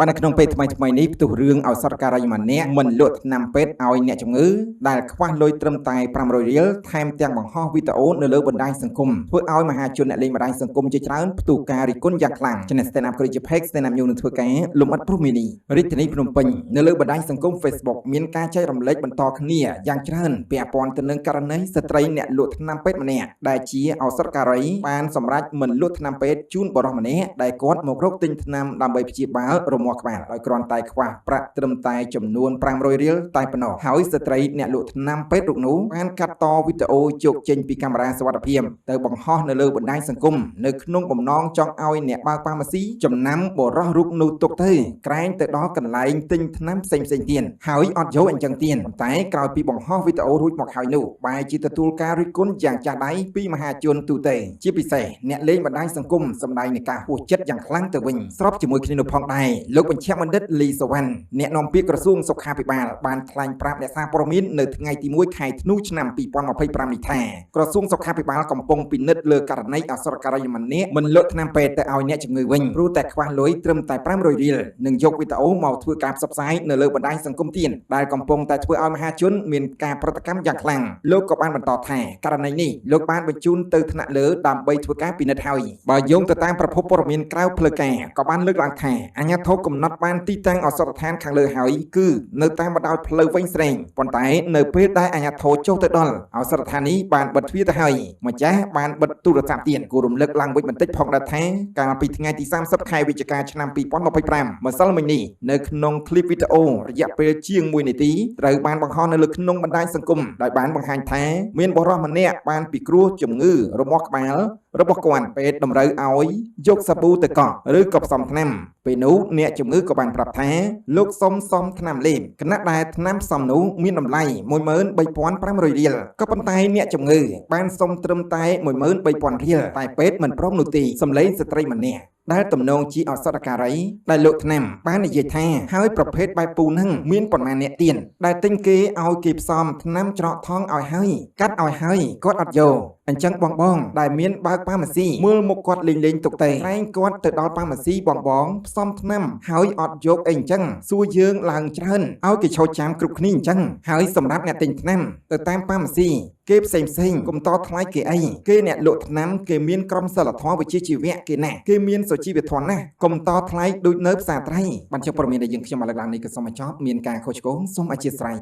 បាននៅក្នុងពេលថ្មីនេះផ្ទុះរឿងឲ្យសរការីម្នាក់មិនលក់ថ្នាំពេទ្យឲ្យអ្នកជំងឺដែលខ្វះលុយត្រឹមតែ500រៀលថែមទាំងបង្ហោះវីដេអូនៅលើបណ្ដាញសង្គមធ្វើឲ្យមហាជនអ្នកលេងបណ្ដាញសង្គមជាច្រើនផ្ទុះការរិះគន់យ៉ាងខ្លាំងចំណេះ Stand Up គឺជា Page Stand Up នឹងធ្វើការលំអិតព្រោះមីនីរាជធានីភ្នំពេញនៅលើបណ្ដាញសង្គម Facebook មានការចែករំលែកបន្តគ្នាយ៉ាងច្រើនពាក់ព័ន្ធទៅនឹងករណីស្ត្រីអ្នកលក់ថ្នាំពេទ្យម្នាក់ដែលជាឱសថការីបានសម្រេចមិនលក់ថ្នាំពេទ្យជូនបុរសម្នាក់ដែលគាត់មករកទិញថ្នាំដើម្បីព្យាបាលរមាស់ក្បាលដោយគ្រាន់តែខ្វះប្រាក់ត្រឹមតែចំនួន500រៀលតែប៉ុណ្ណោះហើយស្ត្រីអ្នកលក់ថ្នាំពេទ្យរូបនោះបានកាត់តវីដេអូយកចេញពីកាមេរ៉ាសុវត្ថិភាពទៅបង្ហោះនៅលើបណ្ដាញសង្គមនៅក្នុងបំណងចង់ឲ្យអ្នកបើកហ្វាម៉ាស៊ីចំណាំបុរសរូបនោះទុកទៅក្រែងទៅដល់កន្លែងទិញថ្នាំផ្សេងទៀតហើយអត់យកអញ្ចឹងទៀតប៉ុន្តែក្រោយពីបង្ហោះវីដេអូរួចមកហើយនោះបែរជាទទួលការរិះគន់យ៉ាងចាស់ដៃពីមហាជនទូទៅជាពិសេសអ្នកលេងបណ្ដាញសង្គមសម្ដែងនឹងការហួសចិត្តយ៉ាងខ្លាំងទៅវិញស្របជាមួយគ្នានោះផងដែរលោកបញ្ជាបណ្ឌិតលីសវណ្ណអ្នកនាំពាក្យក្រសួងសុខាភិបាលបានថ្លែងប្រាប់អ្នកសារព័ត៌មាននៅថ្ងៃទី1ខែធ្នូឆ្នាំ2025នេះថាក្រសួងសុខាភិបាលកំពុងពិនិត្យលើករណីអសរការីម្នាក់មិនលក់ថ្នាំពេទ្យទៅឲ្យអ្នកជំងឺវិញព្រោះតែខ្វះលុយត្រឹមតែ500រៀលនិងយកវីដេអូមកធ្វើការផ្សព្វផ្សាយនៅលើបណ្ដាញសង្គមទៀតដែលកំពុងតែធ្វើឲ្យមហាជនមានការប្រតិកម្មយ៉ាងខ្លាំងលោកក៏បានបន្តថាករណីនេះលោកបានបញ្ជូនទៅថ្នាក់លើដើម្បីធ្វើការពិនិត្យហើយបើយោងទៅតាមប្រភពព័ត៌មានក្រៅផ្លូវការក៏បានលើកឡើងថាអាជ្ញាធរកំណត់បានទីតាំងឱសថដ្ឋានខាងលើហើយគឺនៅតាមបណ្ដោយផ្លូវវែងស្រេងប៉ុន្តែនៅពេលដែលអាជ្ញាធរចុះទៅដល់ឱសថដ្ឋាននេះបានបិទទ្វារទៅហើយម្ចាស់បានបិទទូរស័ព្ទទៀតគួររំលឹកឡើងវិញបន្តិចផងដែរថាកាលពីថ្ងៃទី30ខែវិច្ឆិកាឆ្នាំ2025ម្សិលមិញនេះនៅក្នុងคลิปវីដេអូរយៈពេលជាង1នាទីត្រូវបានបង្ហោះនៅលើក្នុងបណ្ដាញសង្គមដោយបានបង្ហាញថាមានបុរសម្នាក់បានពិគ្រោះជំងឺរមាស់ក្បាលរបស់គាត់ពេទ្យតម្រូវឲ្យយកសាប៊ូទៅកក់ឬក៏ផ្សំថ្នាំពេលនោះអ្នកជំងឺក៏បានប្រាប់ថាលោកសុំថ្នាំលេបខណៈដែលថ្នាំផ្សំនោះមានតម្លៃ13500រៀលក៏ប៉ុន្តែអ្នកជំងឺបានសុំត្រឹមតែ13000រៀលតែពេទ្យមិនព្រមនោះទេសម្លេងស្ត្រីម្នាក់ដែលទំនងជាឱសថការីដែលលោកថ្នាំបាននិយាយថាហើយប្រភេទបែបពូហ្នឹងមានប៉ុន្មានអ្នកទៀតដែលទិញគេឲ្យគេផ្សំថ្នាំច្រកថងឲ្យហើយកាត់ឲ្យហើយគាត់អត់យកអញ្ចឹងបងដែលមានបើកហ្វាម៉ាស៊ីមើលមុខគាត់លេងទុកតែឯងគាត់ទៅដល់ហ្វាម៉ាស៊ីបងផ្សំថ្នាំហើយអត់យកអីអញ្ចឹងសួរយើងឡើងច្រើនឲ្យគេឈរចាំគ្រប់គ្នាអញ្ចឹងហើយសម្រាប់អ្នកទិញថ្នាំទៅតាមហ្វាម៉ាស៊ីគេផ្សេងកុំតថ្លៃគេអីគេអ្នកលក់ថ្នាំគេមានក្រុមសិលធម៌វិជ្ជាជីវៈគេណាគេមានសុជីវធម៌ណាកុំតថ្លៃដូចនៅផ្សារត្រីបានចុះព័ត៌មានដែលយើងខ្ញុំមកលើកឡើងនេះក៏សូមបញ្ចប់មានការខុសឆ្គងសូមអធិស្ឋាន